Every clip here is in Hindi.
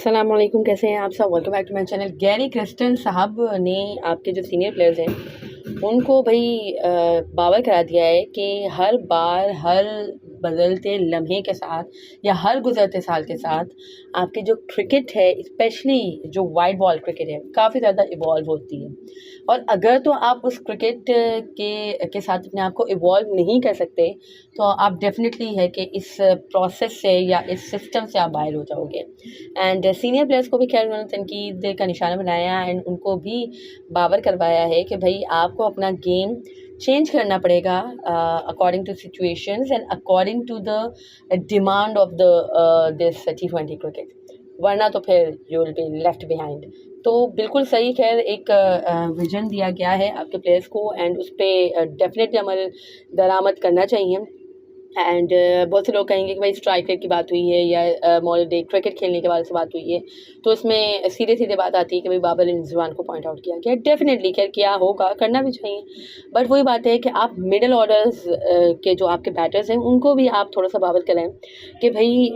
अस्सलाम वालेकुम, कैसे हैं आप सब। Welcome back to my channel. Gary Kirsten साहब ने आपके जो सीनियर प्लेयर्स हैं उनको भाई बावर करा दिया है कि हर बार हर बदलते लम्हे के साथ या हर गुजरते साल के साथ आपकी जो क्रिकेट है, स्पेशली जो वाइड बॉल क्रिकेट है, काफ़ी ज़्यादा इवॉल्व होती है। और अगर तो आप उस क्रिकेट के साथ अपने आप को इवॉल्व नहीं कर सकते तो आप डेफिनेटली है कि इस प्रोसेस से या इस सिस्टम से आप बाहर हो जाओगे। एंड सीनियर प्लेयर्स को भी खैर उन्होंने तनकीद का निशाना बनाया एंड उनको भी बावर करवाया है कि भाई आपको अपना गेम चेंज करना पड़ेगा according to situations and according to the demand of the this T20 cricket, वरना तो फिर you will be left behind. तो बिल्कुल सही, खैर एक विजन दिया गया है आपके प्लेयर्स को एंड उस पर डेफिनेटली अमल दरामद करना चाहिए। एंड बहुत से लोग कहेंगे कि भाई स्ट्राइक रेट की बात हुई है या मॉडर्न डे क्रिकेट खेलने के बारे से बात हुई है, तो इसमें सीधे सीधे बात आती है कि भाई बाबर रिजवान को पॉइंट आउट किया गया। डेफिनेटली खैर किया होगा, करना भी चाहिए, बट वही बात है कि आप मिडिल ऑर्डर्स के जो आपके बैटर्स हैं उनको भी आप थोड़ा सा बाबर करें कि भाई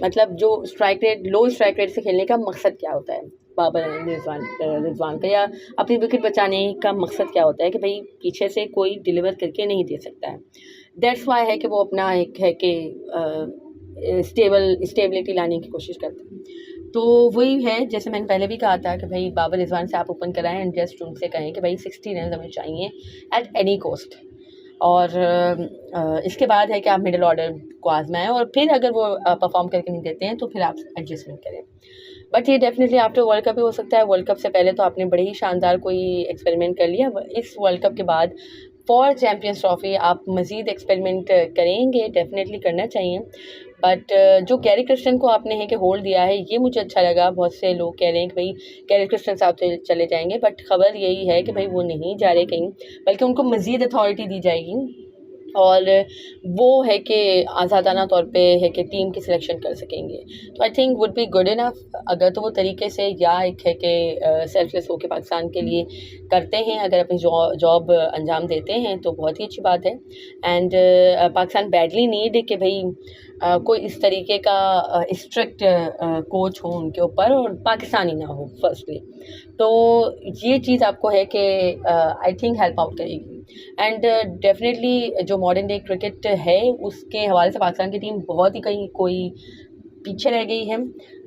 मतलब जो स्ट्राइक रेट, लो स्ट्राइक रेट से खेलने का मकसद क्या होता है बाबर रिजवान का, या अपनी विकेट बचाने का मकसद क्या होता है कि भाई पीछे से कोई डिलीवर करके नहीं दे सकता है। दैट्स वाई है कि वो अपना एक है कि स्टेबिलिटी लाने की कोशिश करते हैं। तो वही है, जैसे मैंने पहले भी कहा था कि भाई बाबर रिजवान से आप ओपन कराएं एंड जस्ट उनसे कहें कि भाई 60 रन हमें चाहिए एट एनी कॉस्ट। और इसके बाद है कि आप मिडिल ऑर्डर को आजमाएं और फिर अगर वो परफॉर्म करके नहीं देते हैं तो फिर आप एडजस्टमेंट करें। बट ये डेफिनेटली आफ्टर वर्ल्ड कप भी हो सकता है। वर्ल्ड कप से पहले तो आपने बड़े ही शानदार कोई एक्सपेरिमेंट कर लिया, इस वर्ल्ड कप के बाद फॉर चैम्पियंस ट्रॉफी आप मज़ीद एक्सपेरिमेंट करेंगे, डेफिनेटली करना चाहिए। बट जो गैरी क्रिस्टन को आपने है कि होल्ड दिया है, ये मुझे अच्छा लगा। बहुत से लोग कह रहे हैं कि भाई गैरी क्रिस्टन साहब तो चले जाएंगे, बट खबर यही है कि भाई वो नहीं जा रहे कहीं, बल्कि उनको मज़ीद अथॉरिटी दी जाएगी और वो है कि आज़ादाना तौर पे है कि टीम की सिलेक्शन कर सकेंगे। तो I think would be good enough अगर तो वो तरीके से या एक है कि सेल्फलेस होकर पाकिस्तान के लिए करते हैं, अगर अपनी जॉब अंजाम देते हैं तो बहुत ही अच्छी बात है। एंड पाकिस्तान बैडली नीड कि भाई कोई इस तरीके का स्ट्रिक्ट कोच हो उनके ऊपर और पाकिस्तानी ना हो फर्स्टली। तो ये चीज़ आपको है कि आई थिंक हेल्प आउट करेगी। एंड डेफिनेटली जो मॉडर्न डे क्रिकेट है उसके हवाले से पाकिस्तान की टीम बहुत ही कहीं कोई पीछे रह गई है।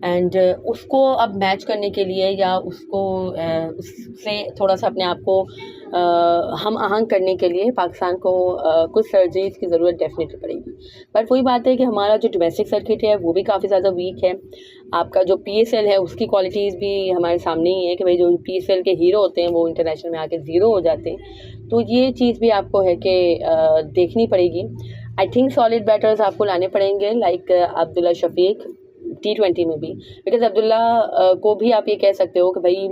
एंड उसको अब मैच करने के लिए या उसको उससे थोड़ा सा अपने आप को हम आहंग करने के लिए पाकिस्तान को कुछ सर्जरीज की ज़रूरत डेफिनेटली पड़ेगी। बट वही बात है कि हमारा जो डोमेस्टिक सर्किट है वो भी काफ़ी ज़्यादा वीक है। आपका जो PSL है उसकी क्वालिटीज़ भी हमारे सामने ही है कि भाई जो PSL के हीरो होते हैं वो इंटरनेशनल में आके ज़ीरो हो जाते हैं। तो ये चीज़ भी आपको है कि देखनी पड़ेगी। आई थिंक सॉलिड बैटर्स आपको लाने पड़ेंगे लाइक अब्दुल्ला शफीक T20 में भी, बिकॉज अब्दुल्ला को भी आप ये कह सकते हो कि भाई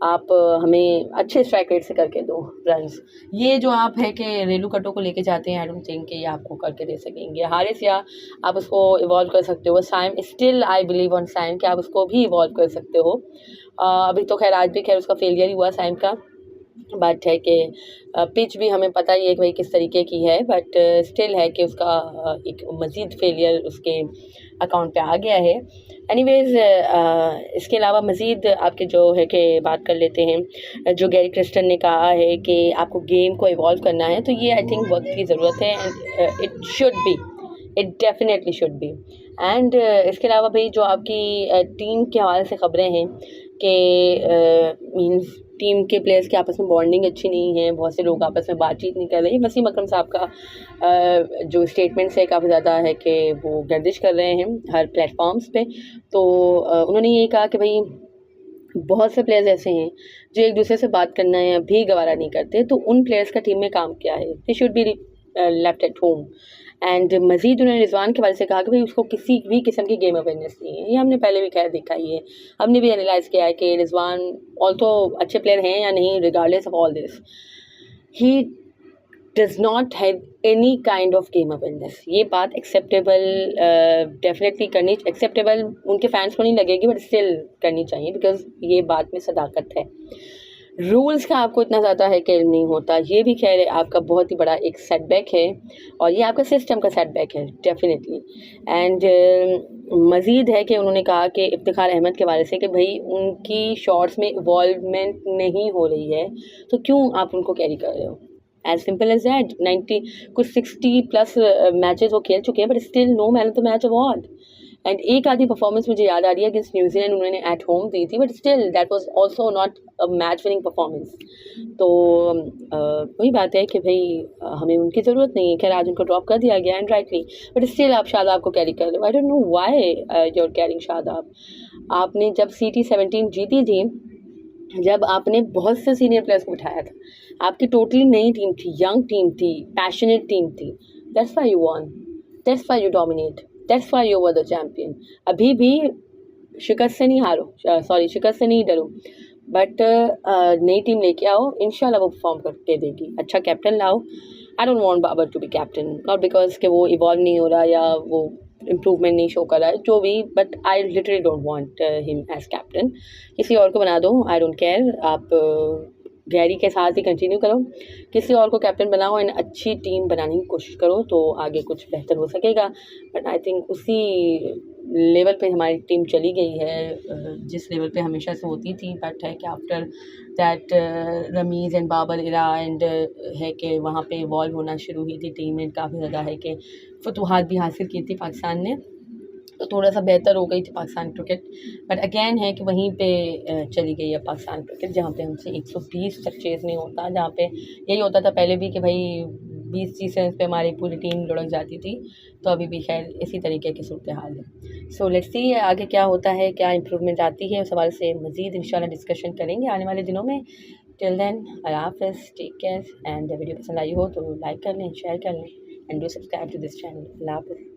आप हमें अच्छे स्ट्राइक रेट से करके दो रन्स। ये जो आप है कि रेलू कटो को लेके जाते हैं, आई डोंट थिंक कि ये आपको करके दे सकेंगे। हारिस या आप उसको इवॉल्व कर सकते हो, Saim still I believe on Saim कि आप उसको भी इवॉल्व कर सकते हो। अभी तो खैर आज भी खैर उसका फेलियर ही हुआ साइम का, बट है कि पिच भी हमें पता ही है कि भाई किस तरीके की है, बट स्टिल है कि उसका एक मज़ीद फेलियर उसके अकाउंट पे आ गया है। एनीवेज़ इसके अलावा मज़ीद आपके जो है कि बात कर लेते हैं, जो गैरी क्रिस्टन ने कहा है कि आपको गेम को इवॉल्व करना है, तो ये आई थिंक वक्त की ज़रूरत है and it should be, it definitely should be. And इसके अलावा भाई जो आपकी टीम के हवाले से ख़बरें हैं कि मीन्स टीम के प्लेयर्स की आपस में बॉन्डिंग अच्छी नहीं है, बहुत से लोग आपस में बातचीत नहीं कर रहे। वसीम अकरम साहब का जो स्टेटमेंट्स है काफ़ी ज़्यादा है कि वो गर्दिश कर रहे हैं हर प्लेटफॉर्म्स पे। तो उन्होंने ये कहा कि भाई बहुत से प्लेयर्स ऐसे हैं जो एक दूसरे से बात करना है भी गवारा नहीं करते, तो उन प्लेयर्स का टीम में काम क्या है, they should be left at home. And मज़ीद उन्होंने रिजवान के बारे से कहा कि भाई उसको किसी भी किस्म की गेम अवेयरनेस नहीं है। ये हमने पहले भी खैर देखा ही है, हमने भी एनालाइज़ किया है कि रिजवान ऑल तो अच्छे प्लेयर हैं या नहीं, regardless of all this he does not have any kind of game awareness. ये बात एक्सेप्टेबल डेफिनेटली करनी, एक्सेप्टेबल उनके फैंस को नहीं लगेगी बट स्टिल करनी चाहिए, बिकॉज ये बात में सदाकत है। रूल्स का आपको इतना ज़्यादा है कि इल्म नहीं होता, ये भी खैर आपका बहुत ही बड़ा एक सेटबैक है और ये आपका सिस्टम का सेटबैक है डेफिनेटली। एंड मज़ीद है कि उन्होंने कहा कि इफ्तिखार अहमद के बारे से कि भाई उनकी शॉट्स में इवॉल्वमेंट नहीं हो रही है, तो क्यों आप उनको कैरी कर रहे हो? As simple as that. 90 कुछ 60+ मैचेस वो खेल चुके हैं, but still no man of the match award. And एक आधी परफॉर्मेंस मुझे याद आ रही है अगेंस्ट न्यूजीलैंड, उन्होंने एट होम दी थी, but still that was also not a match winning performance. तो वही बात है कि भाई हमें उनकी ज़रूरत नहीं है। खैर आज उनको ड्रॉप कर दिया गया एंड राइटली, बट स्टिल आप शादाब को कैरी कर रहे हो। I don't know why you are carrying Shadab. आपने जब CT17 जीती थी, जब आपने बहुत से सीनियर प्लेयर्स को बिठाया था, आपकी टोटली नई टीम थी, यंग टीम थी, पैशनेट टीम थी, that's why you won, that's why you dominate, that's why you were the champion. अभी भी शिकस्त से नहीं हारो, सॉरी शिकस्त से नहीं डरो, बट नई टीम लेके आओ, इंशाल्लाह वो परफॉर्म करके देगी। अच्छा कैप्टन लाओ। I don't want Babar to be captain, not because के वो इवॉल्व नहीं हो रहा या वो इम्प्रूवमेंट नहीं शो कर रहा है, जो भी, but I literally don't want him as captain. किसी और को बना दो, आई डोंट केयर। आप गैरी के साथ ही कंटिन्यू करो, किसी और को कैप्टन बनाओ एंड अच्छी टीम बनाने की कोशिश करो, तो आगे कुछ बेहतर हो सकेगा। बट आई थिंक उसी लेवल पे हमारी टीम चली गई है जिस लेवल पे हमेशा से होती थी। बट है कि after that Ramiz and Babar era and है कि वहाँ पे इवॉल्व होना शुरू हुई थी टीम में, काफ़ी ज़्यादा है कि फतूहात भी हासिल की थी पाकिस्तान ने, तो थोड़ा सा बेहतर हो गई थी पाकिस्तान क्रिकेट। बट अगेन है कि वहीं पे चली गई है पाकिस्तान क्रिकेट, जहाँ पे हमसे 120 तक चेज़ नहीं होता, जहाँ पे यही होता था पहले भी कि भाई 20-30 रन पे हमारी पूरी टीम लुढ़क जाती थी। तो अभी भी खैर इसी तरीके की सूरत हाल है। सो लेट्स सी आगे क्या होता है, क्या इंप्रूवमेंट आती है, उस हवाले से मज़ीद इंशाल्लाह डिस्कशन करेंगे आने वाले दिनों में। टिल देन अल्लाह हाफ़िज़, टेक केयर। एंड वीडियो पसंद आई हो तो लाइक कर लें, शेयर कर लें and do subscribe to this channel. अल्लाह हाफ़िज़।